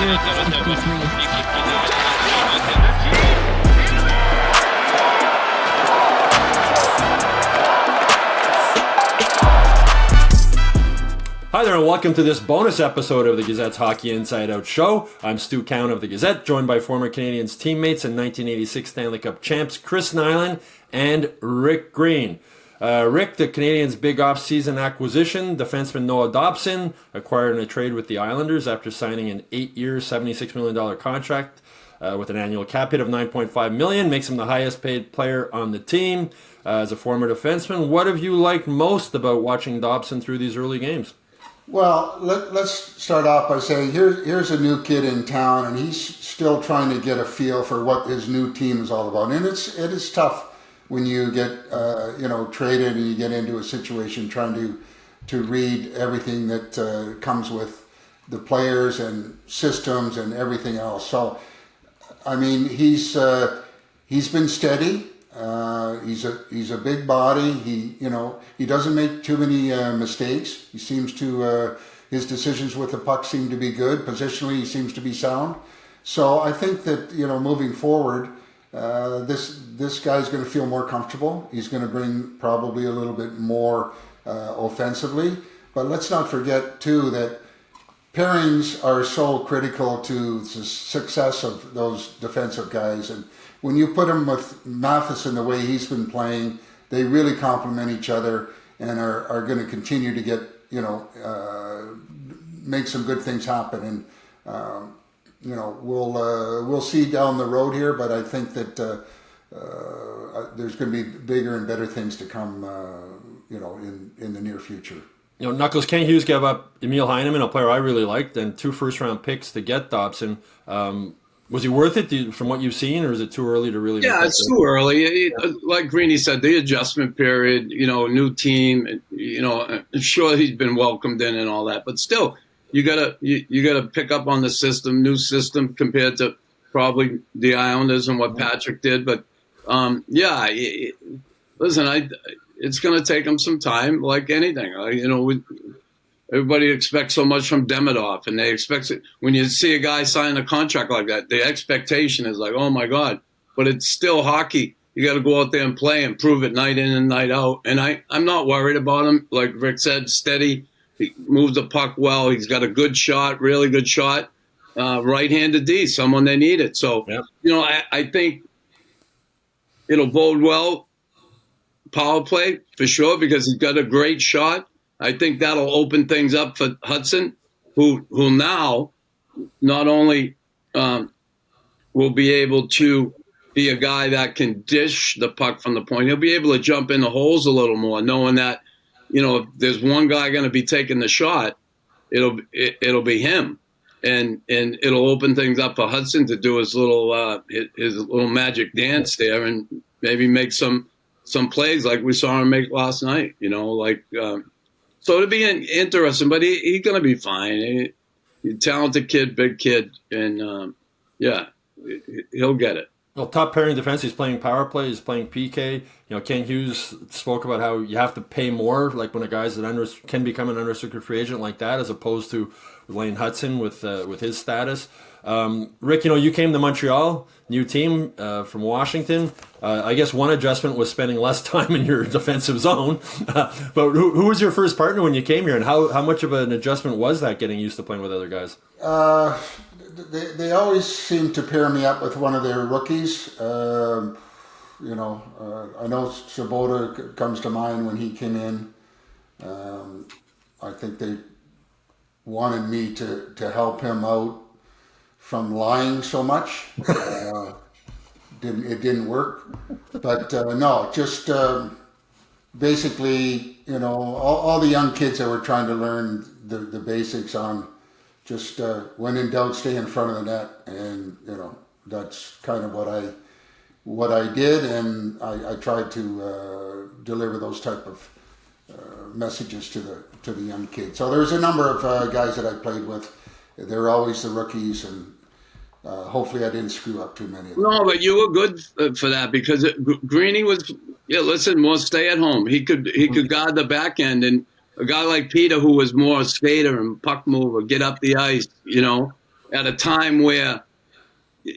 Hi there and welcome to this bonus episode of the Gazette's Hockey Inside Out show. I'm Stu Cowan of the Gazette, joined by former Canadiens teammates and 1986 Stanley Cup champs Chris Nilan and Rick Green. Rick, the Canadiens' big off-season acquisition, defenseman Noah Dobson, acquired in a trade with the Islanders after signing an 8-year, $76 million contract with an annual cap hit of $9.5 million, makes him the highest paid player on the team. As a former defenseman, what have you liked most about watching Dobson through these early games? Well, let's start off by saying here's a new kid in town, and he's still trying to get a feel for what his new team is all about. And it is tough when you get traded and you get into a situation trying to read everything that comes with the players and systems and everything else. So, I mean, he's been steady. He's a big body. He doesn't make too many mistakes. He seems to his decisions with the puck seem to be good. Positionally, he seems to be sound. So I think that moving forward, this guy's going to feel more comfortable. He's going to bring probably a little bit more offensively. But let's not forget too that pairings are so critical to the success of those defensive guys. And when you put him with Matheson the way he's been playing, they really complement each other and are going to continue to get, make some good things happen. And, we'll see down the road here, but I think that there's going to be bigger and better things to come, in the near future. Knuckles, Ken Hughes gave up Emil Heineman, a player I really liked, and 2 first-round picks to get Dobson. Was he worth it from what you've seen, or is it too early to really? Yeah, it's too early. Like Greeny said, the adjustment period, new team, I'm sure he's been welcomed in and all that, but still, you gotta pick up on the system, new system compared to probably the Islanders and what Patrick did. But listen, it's going to take him some time, like anything. Everybody expects so much from Demidov, and they expect it. When you see a guy sign a contract like that, the expectation is like, oh my God, but it's still hockey. You got to go out there and play and prove it night in and night out. And I'm not worried about him. Like Rick said, steady. He moves the puck well. He's got a good shot, really good shot. Right-handed D, someone they needed. So, I think it'll bode well. Power play for sure, because he's got a great shot. I think that'll open things up for Hudson, who now not only will be able to be a guy that can dish the puck from the point, he'll be able to jump in the holes a little more, knowing that, if there's one guy going to be taking the shot, it'll be him, and it'll open things up for Hudson to do his little magic dance there, and maybe make some plays like we saw him make last night. So it'll be interesting, but he's going to be fine. He's a talented kid, big kid, and he'll get it. Well, top pairing defense, he's playing power play, he's playing PK. Ken Hughes spoke about how you have to pay more, like when a guy's can become an unrestricted free agent like that, as opposed to Lane Hudson with his status. Rick, you came to Montreal, new team from Washington. I guess one adjustment was spending less time in your defensive zone. But who was your first partner when you came here, and how much of an adjustment was that, getting used to playing with other guys? They always seem to pair me up with one of their rookies. I know Sabota comes to mind when he came in. I think they wanted me to help him out from lying so much. It didn't work. But no, just basically, all the young kids that were trying to learn the basics on just when in doubt, stay in front of the net. And, that's kind of what I did. And I tried to deliver those type of messages to the young kids. So there's a number of guys that I played with. They're always the rookies, and hopefully I didn't screw up too many of them. No, but you were good for that, because Greeny was, more stay at home. He could guard the back end, and a guy like Peter, who was more a skater and puck mover, get up the ice, at a time where,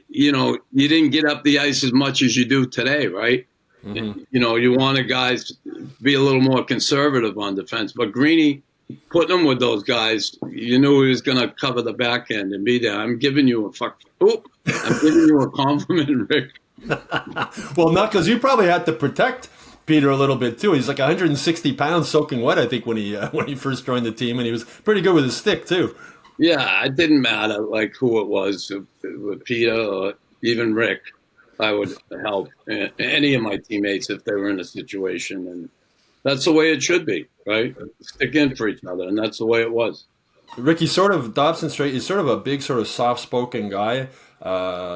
you know, you didn't get up the ice as much as you do today, right? Mm-hmm. You know, you wanted guys to be a little more conservative on defense. But Greeny, putting him with those guys, you knew he was going to cover the back end and be there. I'm giving you a compliment, Rick. Well, not because you probably had to protect Peter a little bit too. He's like 160 pounds soaking wet, I think, when he first joined the team, and he was pretty good with his stick too. Yeah, it didn't matter like who it was, with Peter or even Rick. I would help any of my teammates if they were in a situation, and that's the way it should be, right? Stick in for each other, and that's the way it was. Ricky, sort of Dobson straight. He's sort of a big, sort of soft-spoken guy.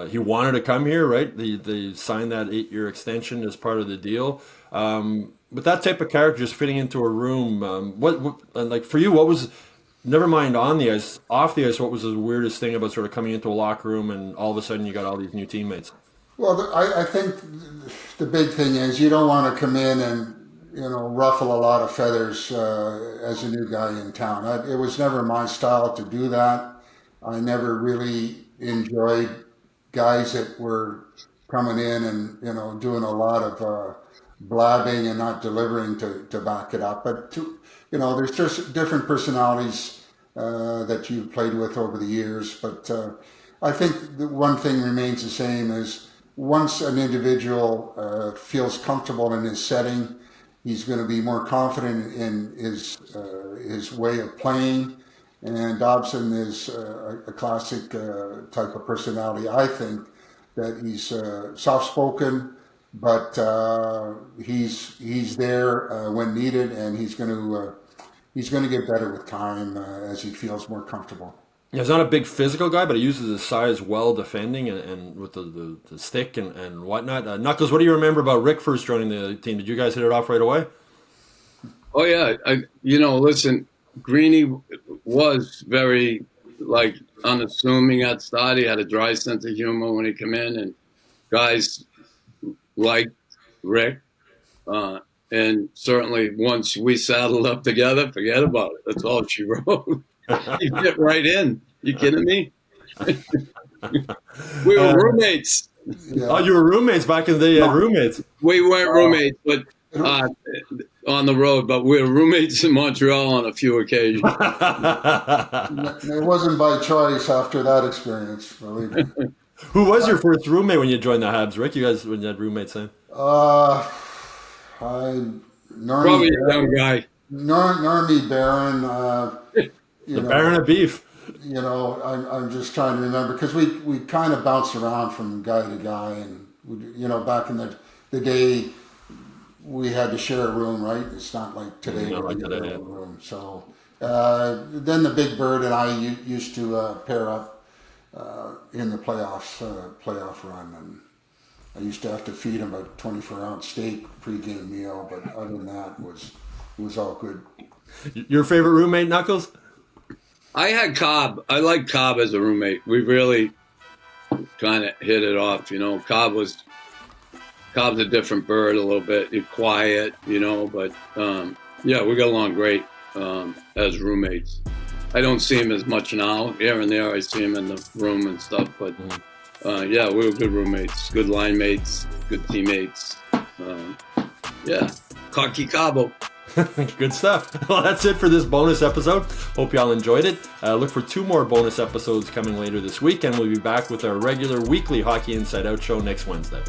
He wanted to come here, right? They signed that 8-year extension as part of the deal. But that type of character just fitting into a room, what like for you, what was, never mind on the ice, off the ice, what was the weirdest thing about sort of coming into a locker room and all of a sudden you got all these new teammates? Well, I think the big thing is you don't want to come in and, you know, ruffle a lot of feathers as a new guy in town. It was never my style to do that. I never really enjoyed guys that were coming in and, you know, doing a lot of blabbing and not delivering to back it up. But, you know, there's just different personalities that you've played with over the years. But I think the one thing remains the same is once an individual feels comfortable in his setting, he's going to be more confident in his way of playing. And Dobson is a classic type of personality. I think that he's soft-spoken, but he's there when needed, and he's going to get better with time as he feels more comfortable. Yeah, he's not a big physical guy, but he uses his size well defending and with the stick and whatnot. Knuckles, what do you remember about Rick first joining the team? Did you guys hit it off right away? Oh, yeah. Listen, Greeny was very, like, unassuming at start. He had a dry sense of humor when he came in, and guys like Rick. And certainly once we saddled up together, forget about it. That's all she wrote. You fit right in. You kidding me? We were roommates. Yeah. Oh, you were roommates back in the day. You had roommates. We weren't roommates, but on the road. But we were roommates in Montreal on a few occasions. It wasn't by choice after that experience, believe me. Who was your first roommate when you joined the Habs, Rick? You guys when you had roommates then? Probably a young guy. Normie Barron. The Baron of Beef. You know, I'm just trying to remember because we kind of bounced around from guy to guy, and you know, back in the day, we had to share a room, right? It's not like today. Not like today. Yeah. Room. So then the Big Bird and I used to pair up in the playoff run, and I used to have to feed him a 24-ounce steak pregame meal, but other than that, it was all good. Your favorite roommate, Knuckles? I had Cobb. I liked Cobb as a roommate. We really kind of hit it off, you know. Cobb's a different bird a little bit. He's quiet, you know, but yeah, we got along great as roommates. I don't see him as much now. Here and there I see him in the room and stuff, but yeah, we were good roommates, good line mates, good teammates. Yeah, cocky Cabo. Good stuff. Well, that's it for this bonus episode. Hope y'all enjoyed it. Look for 2 more bonus episodes coming later this week, and we'll be back with our regular weekly Hockey Inside Out show next Wednesday.